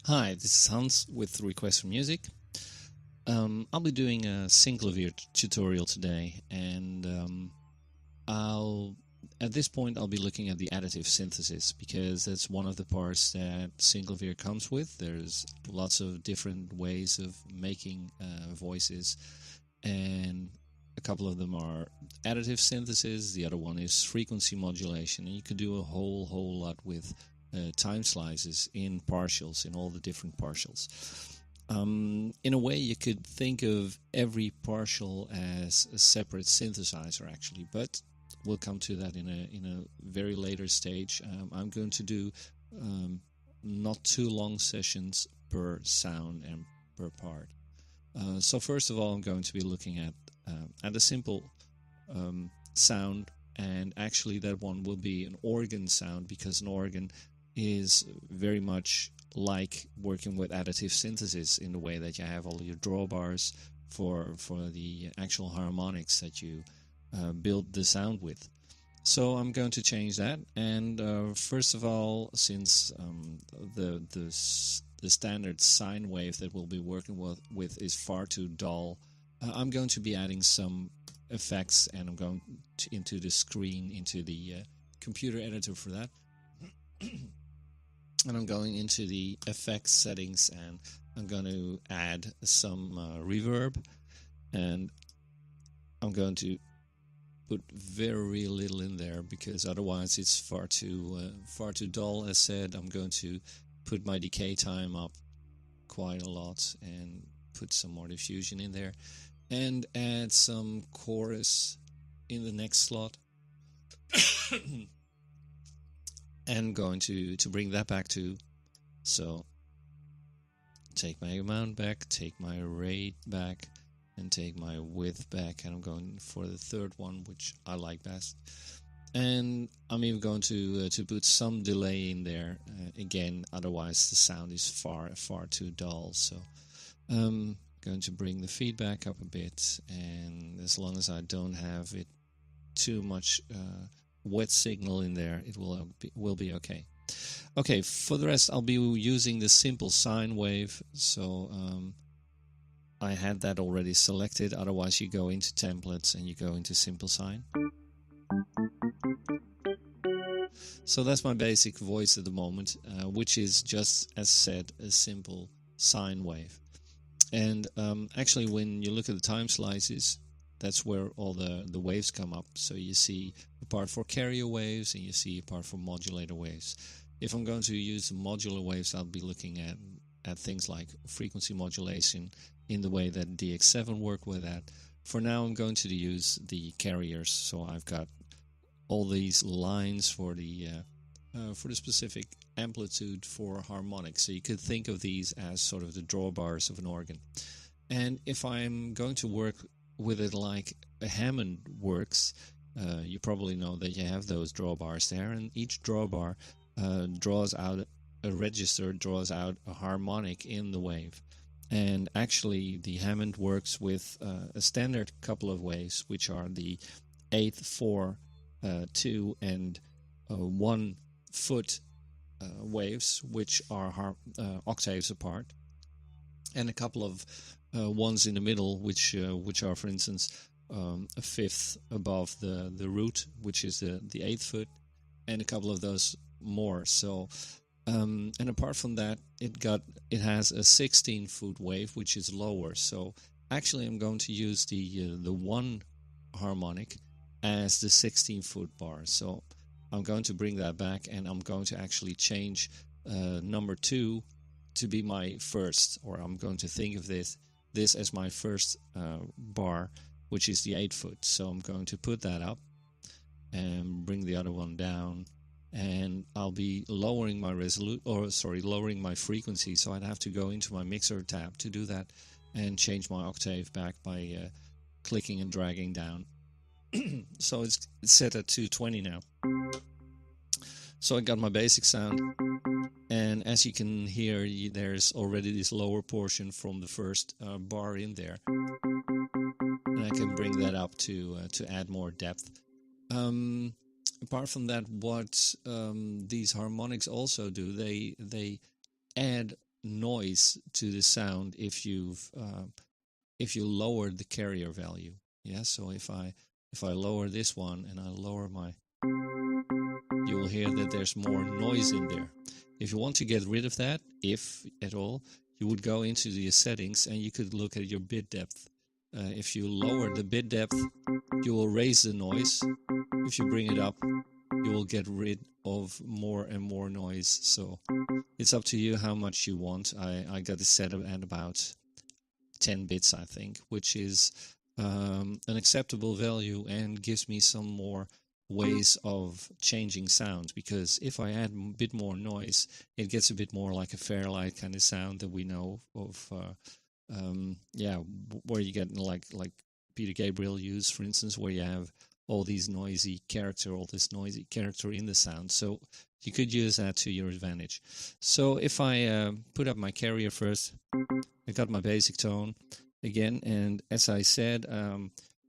Hi, this is Hans with Request for Music. I'll be doing a Synclavier tutorial today, and I'll at this point I'll be looking at the additive synthesis because that's one of the parts that Synclavier comes with. There's lots of different ways of making voices, and a couple of them are additive synthesis. The other one is frequency modulation, and you could do a whole lot with time slices in partials, in all the different partials. In a way, you could think of every partial as a separate synthesizer, actually, but we'll come to that in a very later stage. I'm going to do not too long sessions per sound and per part. So first of all, I'm going to be looking at a simple sound, and actually that one will be an organ sound, because an organ is very much like working with additive synthesis in the way that you have all your drawbars for the actual harmonics that you build the sound with. So I'm going to change that, and first of all, since the standard sine wave that we'll be working with is far too dull, I'm going to be adding some effects, and I'm going into the screen, into the computer editor for that. And I'm going into the effects settings, and I'm going to add some reverb, and I'm going to put very little in there because otherwise it's far too dull. As said, I'm going to put my decay time up quite a lot and put some more diffusion in there, and add some chorus in the next slot. And going to bring that back to, so take my amount back, take my rate back, and take my width back, and I'm going for the third one, which I like best. And I'm even going to put some delay in there again, otherwise the sound is far too dull. So I'm going to bring the feedback up a bit, and as long as I don't have it too much wet signal in there, it will be okay. Okay, for the rest, I'll be using the simple sine wave. So I had that already selected. Otherwise, you go into templates and you go into simple sine. So that's my basic voice at the moment, which is just, as said, a simple sine wave. And actually, when you look at the time slices, that's where all the waves come up. So you see a part for carrier waves, and you see a part for modulator waves. If I'm going to use the modular waves, I'll be looking at things like frequency modulation in the way that DX7 worked with that. For now, I'm going to use the carriers. So I've got all these lines for the specific amplitude for harmonics. So you could think of these as sort of the drawbars of an organ. And if I'm going to work with it like a Hammond works, you probably know that you have those drawbars there, and each drawbar draws out a register, draws out a harmonic in the wave. And actually the Hammond works with a standard couple of waves, which are the 8th, 4, 2 and 1 foot waves, which are octaves apart, and a couple of ones in the middle, which are, for instance, a fifth above the root, which is the 8th foot, and a couple of those more. So and apart from that, it has a 16-foot wave, which is lower. So actually, I'm going to use the 1 harmonic as the 16-foot bar. So I'm going to bring that back, and I'm going to actually change number 2 to be my first, or I'm going to think of this as my first bar, which is the 8 foot. So I'm going to put that up and bring the other one down, and I'll be lowering my lowering my frequency. So I'd have to go into my mixer tab to do that and change my octave back by clicking and dragging down. So it's set at 220 now. So I got my basic sound, and as you can hear, there's already this lower portion from the first bar in there, and I can bring that up to add more depth. Apart from that, what these harmonics also do, they add noise to the sound if you lower the carrier value. Yeah, so if I lower this one and I lower my, you will hear that there's more noise in there. If you want to get rid of that, if at all, you would go into the settings and you could look at your bit depth. If you lower the bit depth, you will raise the noise. If you bring it up, you will get rid of more and more noise. So it's up to you how much you want. I got it set up at about 10 bits, I think, which is an acceptable value and gives me some more ways of changing sounds, because if I add a bit more noise, it gets a bit more like a Fairlight kind of sound that we know of, where you get like Peter Gabriel used, for instance, where you have all this noisy character in the sound. So you could use that to your advantage. So if I put up my carrier first, I got my basic tone again, and as I said,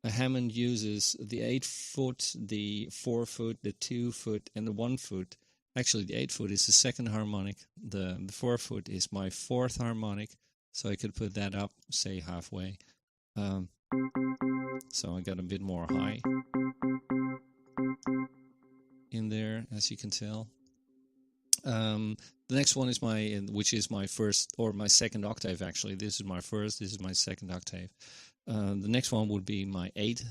a Hammond uses the 8-foot, the 4-foot, the 2-foot, and the 1-foot. Actually, the 8-foot is the second harmonic. The 4-foot is my fourth harmonic. So I could put that up, say halfway. So I got a bit more high in there, as you can tell. The next one is which is my first, or my second octave actually. This is my first, this is my second octave. The next one would be my 8th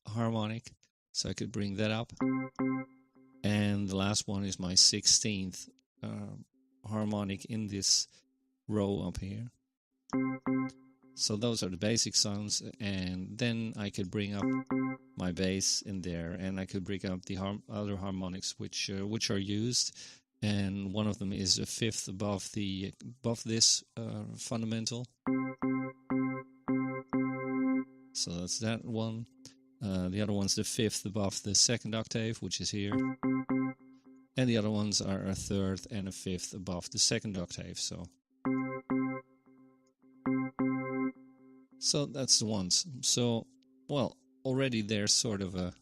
harmonic, so I could bring that up. And the last one is my 16th harmonic in this row up here. So those are the basic sounds, and then I could bring up my bass in there, and I could bring up the other harmonics which are used, and one of them is a fifth above this fundamental. So that's that one. The other one's the fifth above the second octave, which is here. And the other ones are a third and a fifth above the second octave. So that's the ones. So, well, already there's sort of a...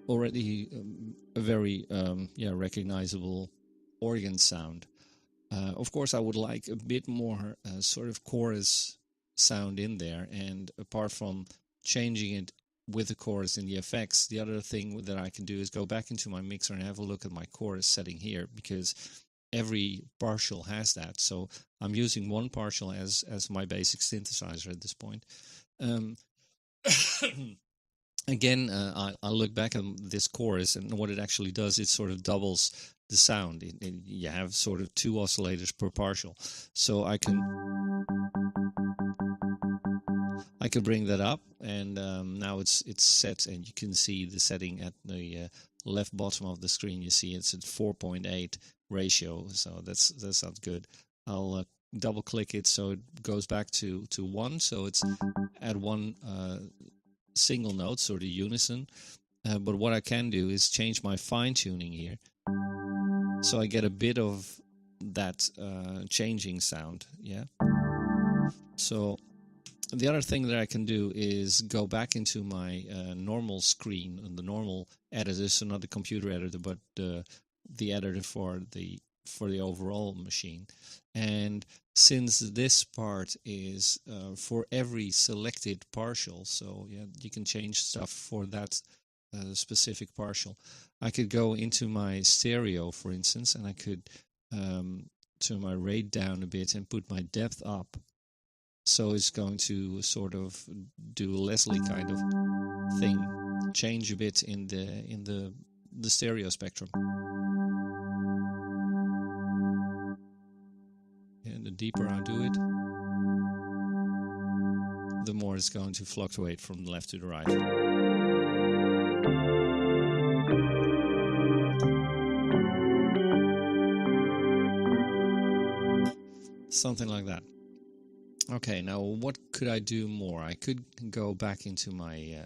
already a very recognizable organ sound. Of course, I would like a bit more sort of chorus sound in there, and apart from changing it with the chorus in the effects, the other thing that I can do is go back into my mixer and have a look at my chorus setting here, because every partial has that. So I'm using one partial as my basic synthesizer at this point. Again, I look back at this chorus, and what it actually does, it sort of doubles the sound. You have sort of 2 oscillators per partial. So I can bring that up, and now it's set, and you can see the setting at the left bottom of the screen. You see it's at 4.8 ratio, so that sounds good. I'll double click it so it goes back to 1, so it's at 1 single note, sort of unison. But what I can do is change my fine tuning here, so I get a bit of that changing sound. Yeah. So the other thing that I can do is go back into my normal screen, and the normal editor, so not the computer editor, but the editor for the overall machine. And since this part is for every selected partial, so yeah, you can change stuff for that specific partial. I could go into my stereo, for instance, and I could turn my rate down a bit and put my depth up. So it's going to sort of do a Leslie kind of thing, change a bit in the stereo spectrum. And the deeper I do it, the more it's going to fluctuate from the left to the right. Something like that. Okay, now what could I do more? I could go back into my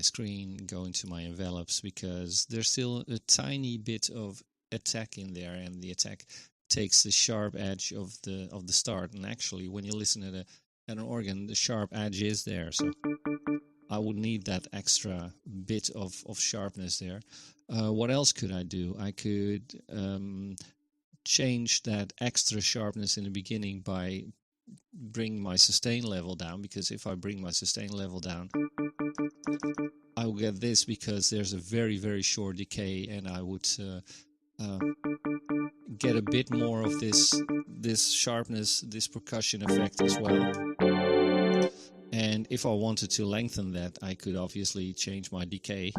screen, go into my envelopes, because there's still a tiny bit of attack in there, and the attack takes the sharp edge of the start. And actually, when you listen at an organ, the sharp edge is there. So I would need that extra bit of sharpness there. What else could I do? I could change that extra sharpness in the beginning by bring my sustain level down, because if I bring my sustain level down, I will get this, because there's a very short decay, and I would get a bit more of this sharpness, this percussion effect as well. And if I wanted to lengthen that, I could obviously change my decay.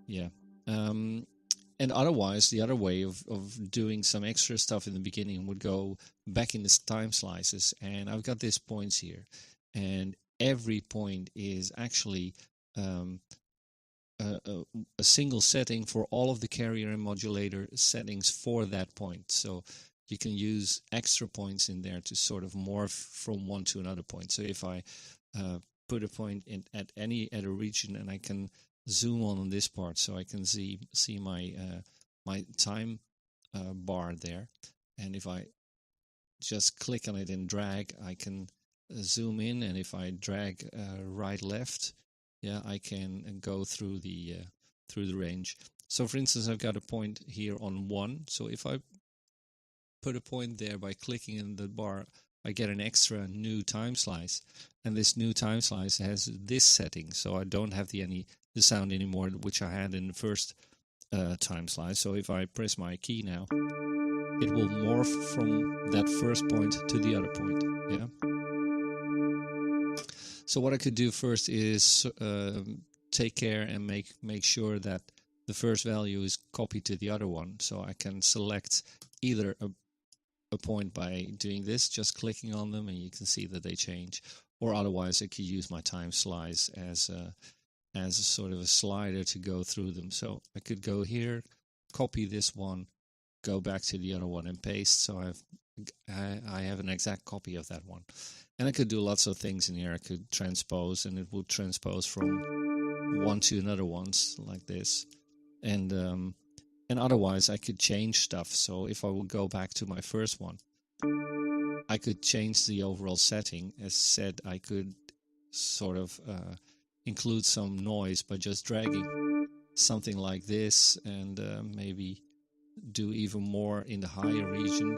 Yeah. And otherwise, the other way of doing some extra stuff in the beginning would go back in the time slices. And I've got these points here. And every point is actually a single setting for all of the carrier and modulator settings for that point. So you can use extra points in there to sort of morph from one to another point. So if I put a point in at a region, and I can zoom on this part, so I can see my my time bar there, and if I just click on it and drag, I can zoom in, and if I drag right left, yeah, I can go through the range. So for instance, I've got a point here on 1, so if I put a point there by clicking in the bar, I get an extra new time slice, and this new time slice has this setting, so I don't have the sound anymore, which I had in the first time slice. So if I press my key now, it will morph from that first point to the other point. Yeah. So what I could do first is take care and make sure that the first value is copied to the other one. So I can select either a point by doing this, just clicking on them, and you can see that they change. Or otherwise, I could use my time slice as a sort of a slider to go through them. So I could go here, copy this one, go back to the other one, and paste. So I have an exact copy of that one. And I could do lots of things in here. I could transpose, and it would transpose from one to another ones like this. And otherwise, I could change stuff. So if I would go back to my first one, I could change the overall setting. As said, I could sort of include some noise by just dragging something like this, and maybe do even more in the higher region,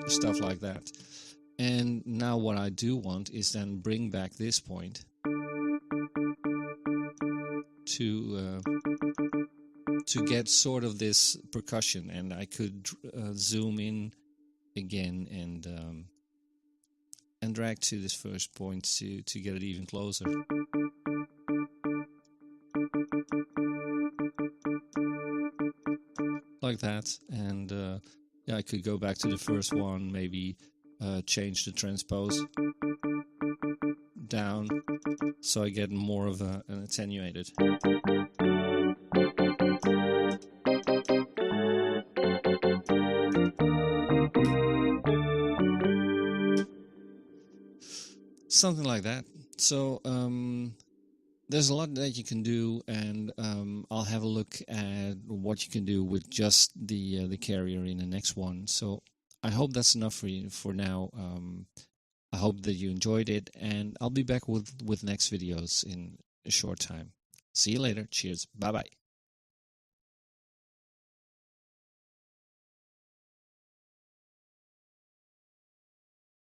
stuff like that. And now what I do want is then bring back this point to get sort of this percussion, and I could zoom in again and drag to this first point to get it even closer. Like that. And yeah, I could go back to the first one, maybe change the transpose down so I get more of an attenuated. Something like that. So there's a lot that you can do, and I'll have a look at what you can do with just the carrier in the next one. So I hope that's enough for you for now. I hope that you enjoyed it, and I'll be back with next videos in a short time. See you later. Cheers. Bye-bye.